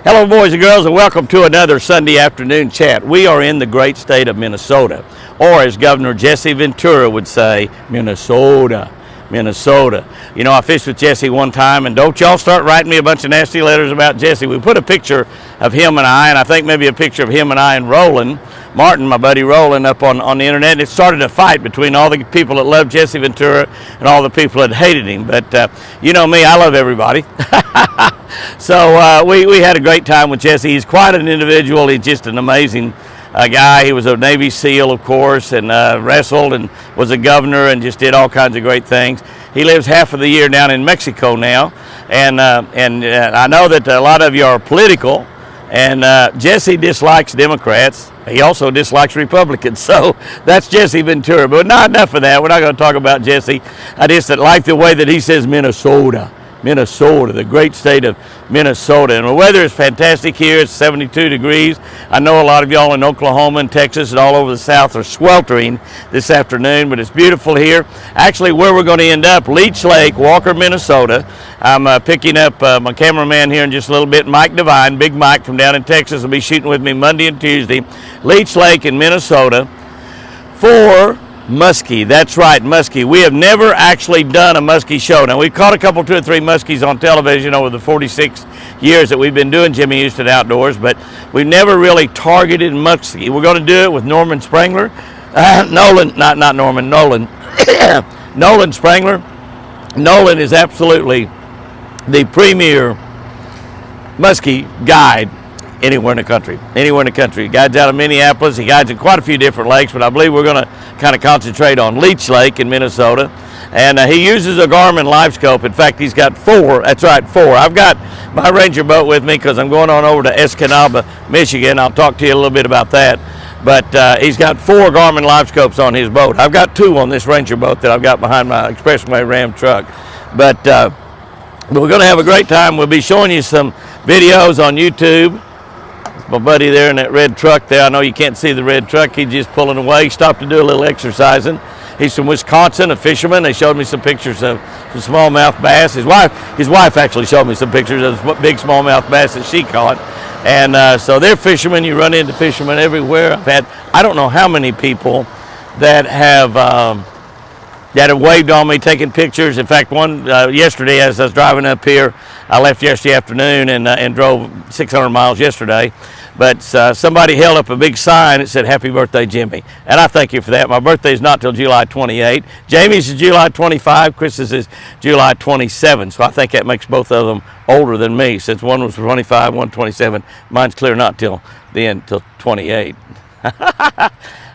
Hello, boys and girls, and welcome to another Sunday afternoon chat. We are in the great state of Minnesota, or as Governor Jesse Ventura would say, Minnesota. Minnesota. You know, I fished with Jesse one time, and don't y'all start writing me a bunch of nasty letters about Jesse. We put a picture of him and I think maybe a picture of him and I and Roland Martin, my buddy Roland, up on the internet, and it started a fight between all the people that loved Jesse Ventura and all the people that hated him. But you know me, I love everybody. So we had a great time with Jesse. He's quite an individual. He's just an amazing guy. He was a Navy SEAL, of course, and wrestled and was a governor and just did all kinds of great things. He lives half of the year down in Mexico now, and I know that a lot of you are political, and Jesse dislikes Democrats. He also dislikes Republicans, so that's Jesse Ventura. But not enough of that. We're not going to talk about Jesse. I just like the way that he says Minnesota. Minnesota, the great state of Minnesota. And the weather is fantastic here. It's 72 degrees. I know a lot of y'all in Oklahoma and Texas and all over the South are sweltering this afternoon, but it's beautiful here. Actually, where we're going to end up, Leech Lake, Walker, Minnesota. I'm picking up my cameraman here in just a little bit, Mike Devine, Big Mike from down in Texas, will be shooting with me Monday and Tuesday. Leech Lake in Minnesota for Muskie. That's right, Muskie. We have never actually done a Muskie show. Now, we've caught a couple, 2 or 3 Muskies on television over the 46 years that we've been doing Jimmy Houston Outdoors, but we've never really targeted Muskie. We're going to do it with Norman Sprangler. Nolan Sprangler. Nolan is absolutely the premier Muskie guide anywhere in the country. He guides out of Minneapolis. He guides in quite a few different lakes, but I believe we're going to kind of concentrate on Leech Lake in Minnesota. And he uses a Garmin live scope. In fact, he's got 4. That's right, 4. I've got my Ranger boat with me because I'm going on over to Escanaba, Michigan. I'll talk to you a little bit about that. But he's got 4 Garmin live scopes on his boat. I've got 2 on this Ranger boat that I've got behind my Expressway Ram truck. But we're going to have a great time. We'll be showing you some videos on YouTube. My buddy there in that red truck there, I know you can't see the red truck, he's just pulling away. He stopped to do a little exercising. He's from Wisconsin, a fisherman. They showed me some pictures of some smallmouth bass. His wife actually showed me some pictures of the big smallmouth bass that she caught. And so they're fishermen. You run into fishermen everywhere. I don't know how many people that have waved on me, taking pictures. In fact, one yesterday as I was driving up here, I left yesterday afternoon and drove 600 miles yesterday. But somebody held up a big sign that said, "Happy birthday, Jimmy." And I thank you for that. My birthday is not till July 28. Jamie's is July 25. Chris's is July 27. So I think that makes both of them older than me, since one was 25, one 27. Mine's clear not till the end, till 28.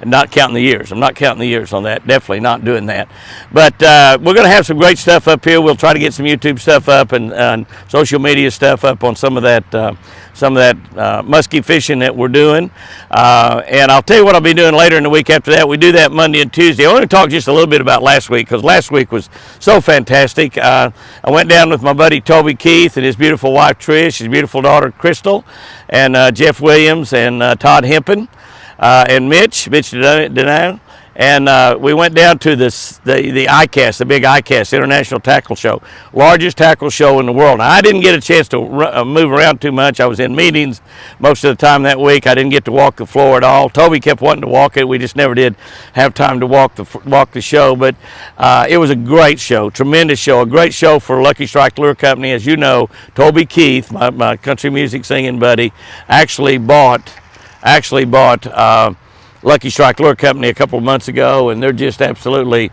Not counting the years. I'm not counting the years on that. Definitely not doing that. But we're going to have some great stuff up here. We'll try to get some YouTube stuff up and social media stuff up on some of that muskie fishing that we're doing. And I'll tell you what I'll be doing later in the week after that. We do that Monday and Tuesday. I want to talk just a little bit about last week, because last week was so fantastic. I went down with my buddy Toby Keith and his beautiful wife Trish, his beautiful daughter Crystal, and Jeff Williams and Todd Hempen. And Mitch Denau, and we went down to the ICAST, the big ICAST, International Tackle Show, largest tackle show in the world. Now, I didn't get a chance to move around too much. I was in meetings most of the time that week. I didn't get to walk the floor at all. Toby kept wanting to walk it. We just never did have time to walk the show, but it was a great show, tremendous show, a great show for Lucky Strike Lure Company. As you know, Toby Keith, my country music singing buddy, actually bought Lucky Strike Lure Company a couple of months ago, and they're just absolutely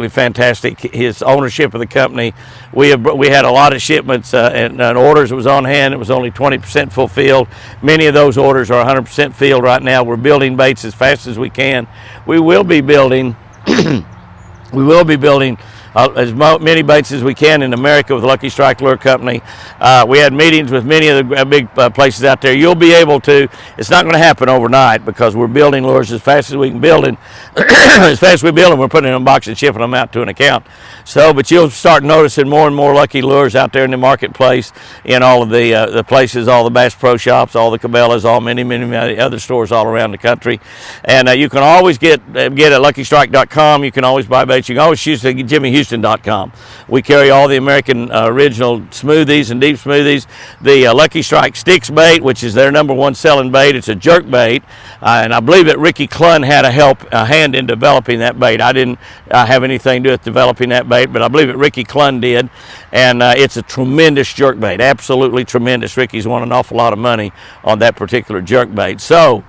fantastic. His ownership of the company, we had a lot of shipments and orders that was on hand. It was only 20% fulfilled. Many of those orders are 100% filled right now. We're building baits as fast as we can. We will be building as many baits as we can in America with Lucky Strike Lure Company. We had meetings with many of the big places out there. You'll be able to, it's not going to happen overnight, because we're building lures as fast as we can build, and as fast as we build them, we're putting them in a box and shipping them out to an account. So, but you'll start noticing more and more Lucky lures out there in the marketplace, in all of the places, all the Bass Pro Shops, all the Cabela's, all many other stores all around the country. And you can always get at LuckyStrike.com. You can always buy baits. You can always use the Jimmy Houston JimmyHouston.com. We carry all the American original smoothies and deep smoothies. The Lucky Strike Sticks bait, which is their #1 selling bait. It's a jerk bait, and I believe that Ricky Clunn had a hand in developing that bait. I didn't have anything to do with developing that bait, but I believe that Ricky Clunn did, and it's a tremendous jerk bait, absolutely tremendous. Ricky's won an awful lot of money on that particular jerk bait. So,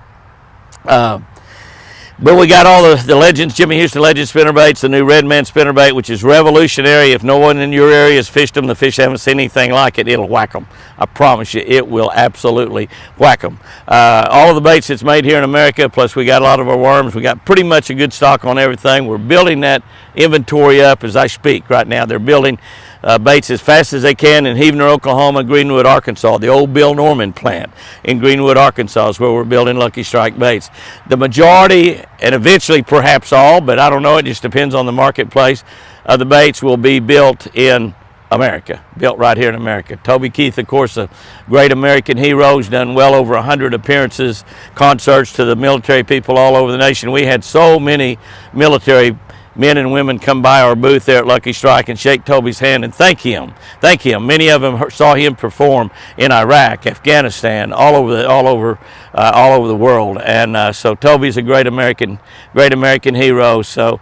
but we got all the Legends, Jimmy Houston Legends spinnerbaits, the new Redman spinnerbait, which is revolutionary. If no one in your area has fished them, the fish haven't seen anything like it, it'll whack them. I promise you, it will absolutely whack them. All of the baits that's made here in America, plus we got a lot of our worms. We got pretty much a good stock on everything. We're building that inventory up as I speak right now. They're building baits as fast as they can in Heavener, Oklahoma, Greenwood, Arkansas. The old Bill Norman plant in Greenwood, Arkansas is where we're building Lucky Strike baits. The majority, and eventually perhaps all, but I don't know, it just depends on the marketplace, of the baits will be built in America, built right here in America. Toby Keith, of course, a great American hero, has done well over 100 appearances, concerts to the military people all over the nation. We had so many military men and women come by our booth there at Lucky Strike and shake Toby's hand and thank him. Thank him. Many of them saw him perform in Iraq, Afghanistan, all over the world. And so Toby's a great American hero. So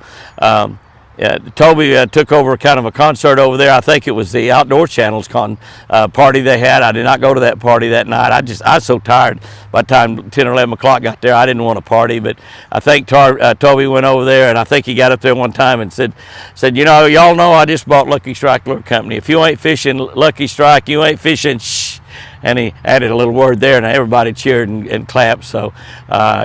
Toby took over kind of a concert over there. I think it was the Outdoor Channel's party they had. I did not go to that party that night. I was so tired by the time 10 or 11 o'clock got there. I didn't want to party, but I think Toby went over there, and I think he got up there one time and said, you know, y'all know I just bought Lucky Strike Lure Company. If you ain't fishing Lucky Strike, you ain't fishing shh. And he added a little word there, and everybody cheered and clapped. So,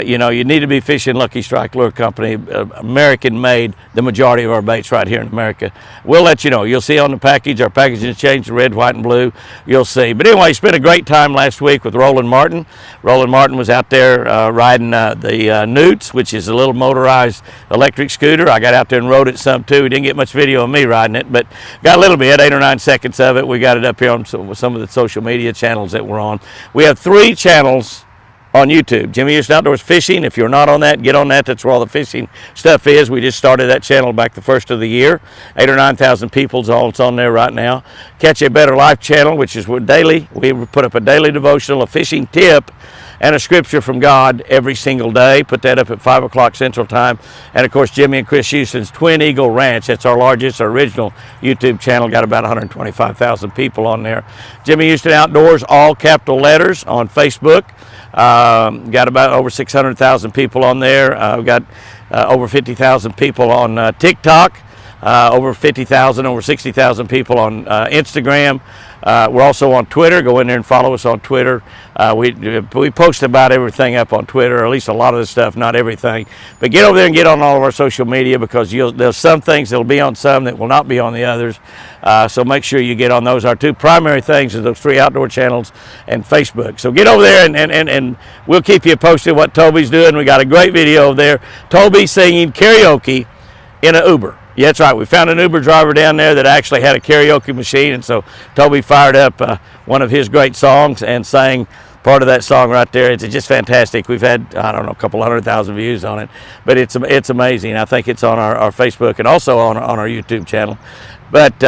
you know, you need to be fishing Lucky Strike Lure Company. American-made, the majority of our baits right here in America. We'll let you know. You'll see on the package, our packaging has changed to red, white, and blue. You'll see. But anyway, spent a great time last week with Roland Martin. Roland Martin was out there riding the Newts, which is a little motorized electric scooter. I got out there and rode it some, too. We didn't get much video of me riding it, but got a little bit, 8 or 9 seconds of it. We got it up here on some of the social media channels that we're on. We have 3 channels on YouTube. Jimmy Houston Outdoors Fishing. If you're not on that, get on that. That's where all the fishing stuff is. We just started that channel back the first of the year. 8 or 9,000 people's all it's on there right now. Catch a Better Life channel, which is daily. We put up a daily devotional, a fishing tip, and a scripture from God every single day. Put that up at 5 o'clock Central Time. And of course, Jimmy and Chris Houston's Twin Eagle Ranch. That's our largest, our original YouTube channel. Got about 125,000 people on there. Jimmy Houston Outdoors, all capital letters on Facebook. Got about over 600,000 people on there. We've got over 50,000 people on TikTok. Over 50,000, over 60,000 people on Instagram. We're also on Twitter. Go in there and follow us on Twitter. We post about everything up on Twitter, or at least a lot of the stuff, not everything. But get over there and get on all of our social media, because there's some things that will be on some that will not be on the others. So make sure you get on those. Our 2 primary things are those 3 outdoor channels and Facebook. So get over there and we'll keep you posted what Toby's doing. We got a great video over there. Toby singing karaoke in an Uber. Yeah, that's right. We found an Uber driver down there that actually had a karaoke machine, and so Toby fired up one of his great songs and sang part of that song right there. It's just fantastic. We've had, I don't know, a couple 100,000 views on it, but it's amazing. I think it's on our Facebook and also on our YouTube channel. But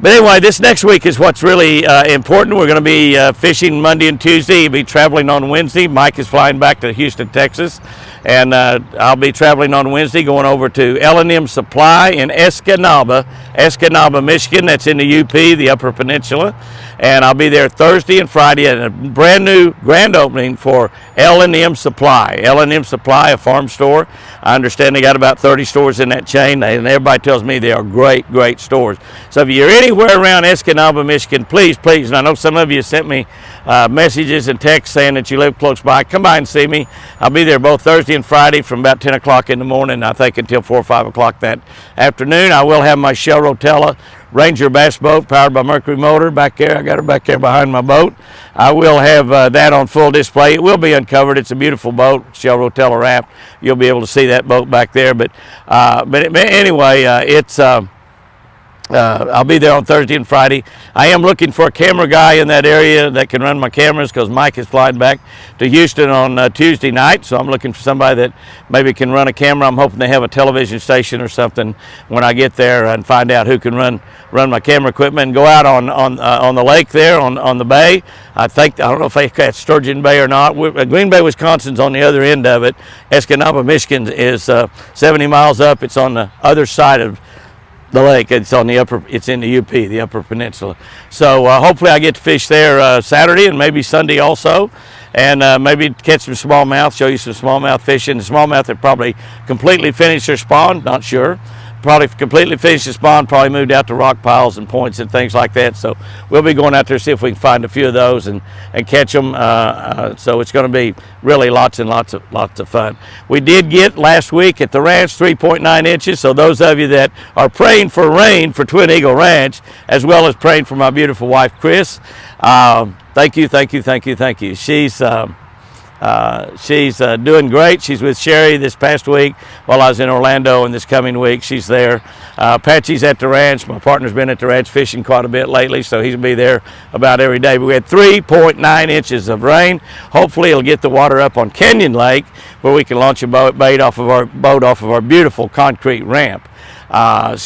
anyway, this next week is what's really important. We're going to be fishing Monday and Tuesday. We'll be traveling on Wednesday. Mike is flying back to Houston, Texas. And I'll be traveling on Wednesday, going over to L&M Supply in Escanaba, Michigan. That's in the UP, the Upper Peninsula. And I'll be there Thursday and Friday at a brand new grand opening for L&M Supply. L&M Supply, a farm store. I understand they got about 30 stores in that chain, and everybody tells me they are great, great stores. So if you're anywhere around Escanaba, Michigan, please, and I know some of you sent me messages and texts saying that you live close by, come by and see me. I'll be there both Thursday and Friday from about 10 o'clock in the morning, I think, until 4 or 5 o'clock that afternoon. I will have my Shell Rotella Ranger bass boat powered by Mercury motor back there. I got her back there behind my boat. I will have that on full display. It will be uncovered. It's a beautiful boat, Shell Rotella wrap. You'll be able to see that boat back there. But anyway, it's I'll be there on Thursday and Friday. I am looking for a camera guy in that area that can run my cameras because Mike is flying back to Houston on Tuesday night. So I'm looking for somebody that maybe can run a camera. I'm hoping they have a television station or something when I get there and find out who can run my camera equipment and go out on the lake there on the bay. I don't know if that's Sturgeon Bay or not. Green Bay, Wisconsin's on the other end of it. Escanaba, Michigan is 70 miles up. It's on the other side of the lake. It's on the it's in the UP, the Upper Peninsula. So hopefully I get to fish there Saturday and maybe Sunday also, and maybe catch some smallmouth, show you some smallmouth fishing. The smallmouth have probably completely finished their spawn, not sure. Probably completely finished the spawn, probably moved out to rock piles and points and things like that. So we'll be going out there to see if we can find a few of those and catch them. So it's going to be really lots and lots of fun. We did get last week at the ranch 3.9 inches. So those of you that are praying for rain for Twin Eagle Ranch, as well as praying for my beautiful wife, Chris, thank you, thank you, thank you, thank you. She's doing great. She's with Sherry this past week while I was in Orlando, and this coming week she's there. Patchy's at the ranch. My partner's been at the ranch fishing quite a bit lately, so he'll be there about every day. But we had 3.9 inches of rain. Hopefully it'll get the water up on Canyon Lake where we can launch a boat off of our beautiful concrete ramp. But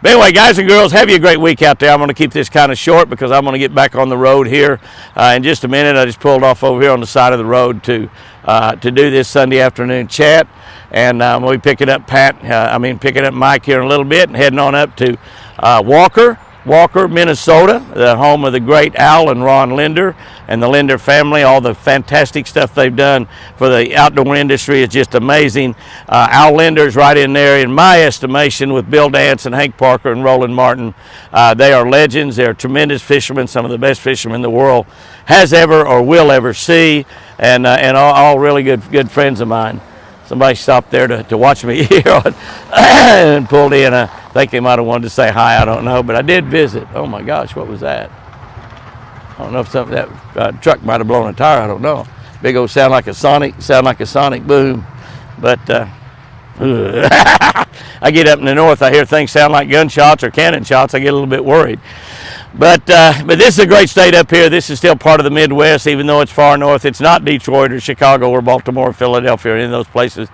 anyway, guys and girls, have you a great week out there. I'm going to keep this kind of short because I'm going to get back on the road here in just a minute. I just pulled off over here on the side of the road to do this Sunday afternoon chat, and we'll be picking up Mike here in a little bit and heading on up to Walker, Minnesota, the home of the great Al and Ron Linder and the Linder family. All the fantastic stuff they've done for the outdoor industry is just amazing. Al Linder's right in there, in my estimation, with Bill Dance and Hank Parker and Roland Martin. They are legends. They're tremendous fishermen, some of the best fishermen the world has ever or will ever see, and all really good friends of mine. Somebody stopped there to watch me here and pulled in. I think they might have wanted to say hi, I don't know, but I did visit. Oh my gosh, what was that? I don't know if that truck might have blown a tire, I don't know. Big old sound like a sonic boom. But I get up in the north, I hear things sound like gunshots or cannon shots, I get a little bit worried. But this is a great state up here. This is still part of the Midwest, even though it's far north. It's not Detroit or Chicago or Baltimore or Philadelphia or any of those places.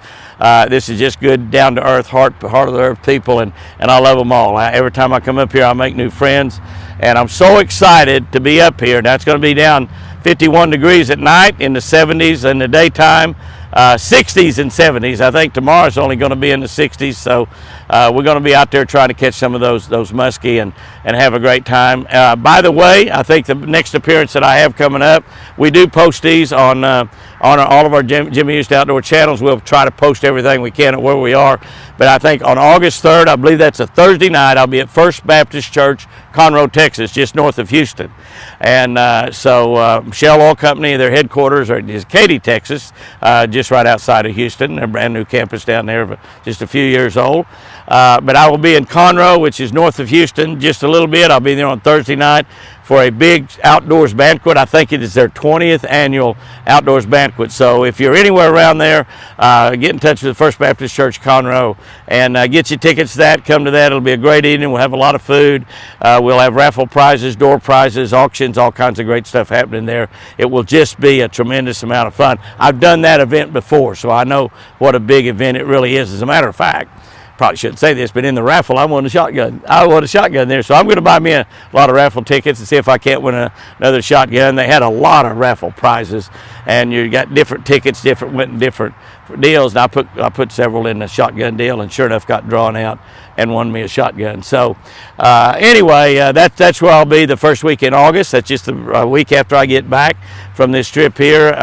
This is just good, down-to-earth, heart of the earth people, and I love them all. Every time I come up here, I make new friends, and I'm so excited to be up here. Now, it's going to be down 51 degrees at night, in the 70s in the daytime. 60s and 70s. I think tomorrow's only going to be in the 60s, so we're going to be out there trying to catch some of those muskie and have a great time. By the way, I think the next appearance that I have coming up, we do post these on all of our Jimmy Houston Outdoor channels. We'll try to post everything we can at where we are. But I think on August 3rd, I believe that's a Thursday night, I'll be at First Baptist Church, Conroe, Texas, just north of Houston. And Shell Oil Company, their headquarters are in Katy, Texas, just right outside of Houston. Their brand new campus down there, just a few years old. But I will be in Conroe, which is north of Houston, just a little bit. I'll be there on Thursday night for a big outdoors banquet. I think it is their 20th annual outdoors banquet. So if you're anywhere around there, get in touch with the First Baptist Church, Conroe, and get your tickets to that. Come to that. It'll be a great evening. We'll have a lot of food. We'll have raffle prizes, door prizes, auctions, all kinds of great stuff happening there. It will just be a tremendous amount of fun. I've done that event before, so I know what a big event it really is. As a matter of fact, probably shouldn't say this, but in the raffle, I won a shotgun. I won a shotgun there, so I'm going to buy me a lot of raffle tickets and see if I can't win another shotgun. They had a lot of raffle prizes, and you got different tickets, went in different deals, and I put several in the shotgun deal, and sure enough, got drawn out and won me a shotgun. So anyway, that's where I'll be the first week in August. That's just a week after I get back from this trip here,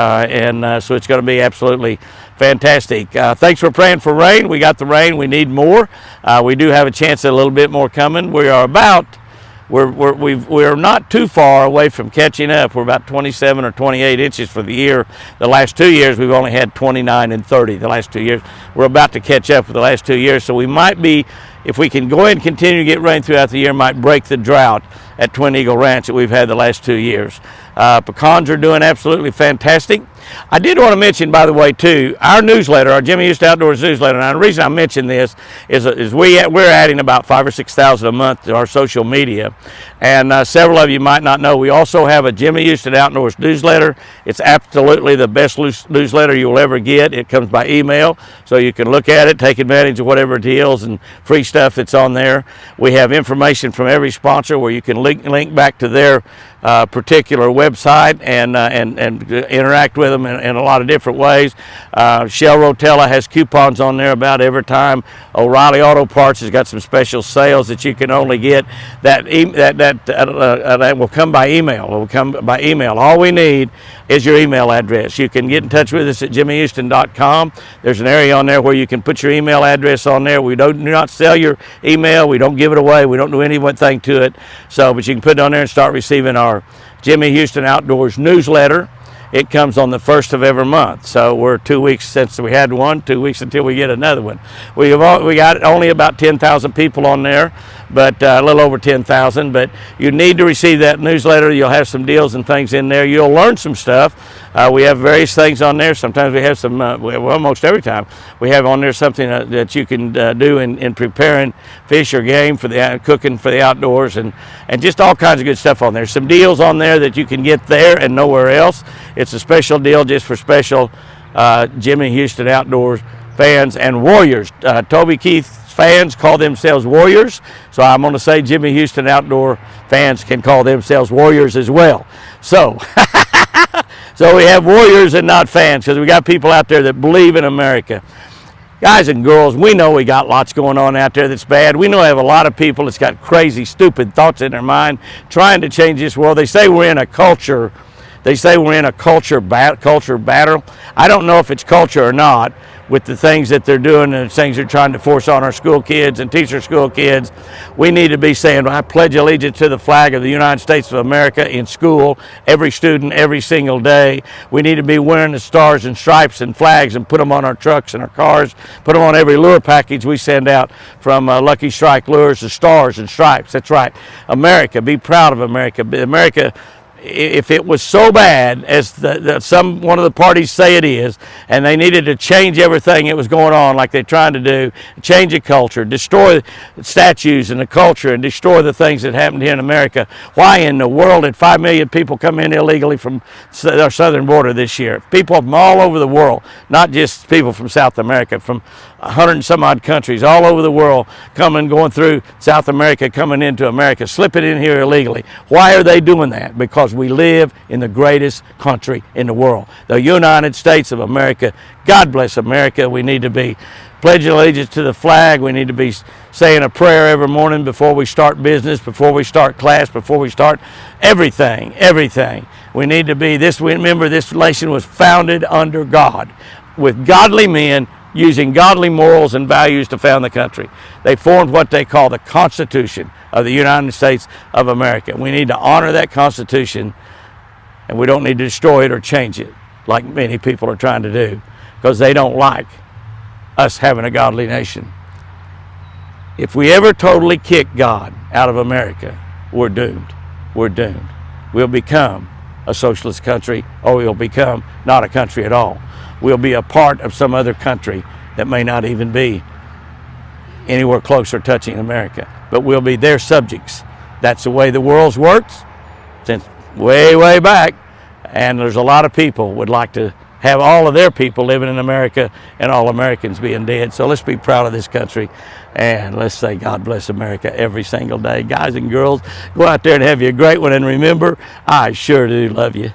so it's going to be absolutely fantastic. Thanks for praying for rain. We got the rain. We need more. We do have a chance at a little bit more coming. We're not too far away from catching up. We're about 27 or 28 inches for the year. The last 2 years, we've only had 29 and 30. The last 2 years, we're about to catch up with the last 2 years. So we might be if we can go ahead and continue to get rain throughout the year, might break the drought at Twin Eagle Ranch that we've had the last 2 years. Pecans are doing absolutely fantastic. I did want to mention, by the way, too, our newsletter, our Jimmy Houston Outdoors newsletter. Now, the reason I mention this is we're adding about 5,000 or 6,000 a month to our social media, and several of you might not know we also have a Jimmy Houston Outdoors newsletter. It's absolutely the best newsletter you'll ever get. It comes by email, so you can look at it, take advantage of whatever deals and free stuff that's on there. We have information from every sponsor where you can link back to their particular website and interact with them in a lot of different ways. Shell Rotella has coupons on there about every time. O'Reilly Auto Parts has got some special sales that you can only get. That will come by email. It will come by email. All we need is your email address. You can get in touch with us at jimmyhouston.com. There's an area on there where you can put your email address on there. We do not sell your email. We don't give it away. We don't do anything to it. But you can put it on there and start receiving our Jimmy Houston Outdoors newsletter. It comes on the 1st of every month. So we're 2 weeks since we had one, 2 weeks until we get another one. We got only about 10,000 people on there, but a little over 10,000. But you need to receive that newsletter. You'll have some deals and things in there. You'll learn some stuff. We have various things on there. Sometimes we have some, well, almost every time, we have on there something that you can do in preparing fish or game for the cooking for the outdoors, and just all kinds of good stuff on there. Some deals on there that you can get there and nowhere else. It's a special deal just for special Jimmy Houston Outdoors fans and warriors. Toby Keith's fans call themselves warriors, so I'm going to say Jimmy Houston Outdoor fans can call themselves warriors as well. So so we have warriors and not fans, because we got people out there that believe in America. Guys and girls, we know we got lots going on out there that's bad. We know we have a lot of people that's got crazy, stupid thoughts in their mind trying to change this world. They say we're in a culture. They say we're in a culture battle. I don't know if it's culture or not, with the things that they're doing and the things they're trying to force on our school kids and teach our school kids. We need to be saying, I pledge allegiance to the flag of the United States of America in school, every student, every single day. We need to be wearing the stars and stripes and flags and put them on our trucks and our cars, put them on every lure package we send out from Lucky Strike Lures, the stars and stripes. That's right. America, be proud of America. America, if it was so bad as one of the parties say it is, and they needed to change everything that was going on like they're trying to do, change the culture, destroy statues and the culture, and destroy the things that happened here in America, why in the world did 5 million people come in illegally from our southern border this year? People from all over the world, not just people from South America, from 100 and some odd countries all over the world going through South America, coming into America, slipping in here illegally. Why are they doing that? Because we live in the greatest country in the world, the United States of America. God bless America. We need to be pledging allegiance to the flag. We need to be saying a prayer every morning before we start business, before we start class, before we start everything. We need to be this. Remember, this nation was founded under God, with godly men using godly morals and values to found the country. They formed what they call the Constitution of the United States of America. We need to honor that Constitution, and we don't need to destroy it or change it like many people are trying to do, because they don't like us having a godly nation. If we ever totally kick God out of America, we're doomed. We're doomed. We'll become a socialist country, or we'll become not a country at all. We'll be a part of some other country that may not even be anywhere close or touching America, but we'll be their subjects. That's the way the world's worked since way back, and there's a lot of people would like to have all of their people living in America and all Americans being dead. So let's be proud of this country, and let's say God bless America every single day. Guys and girls, go out there and have you a great one, and remember, I sure do love you.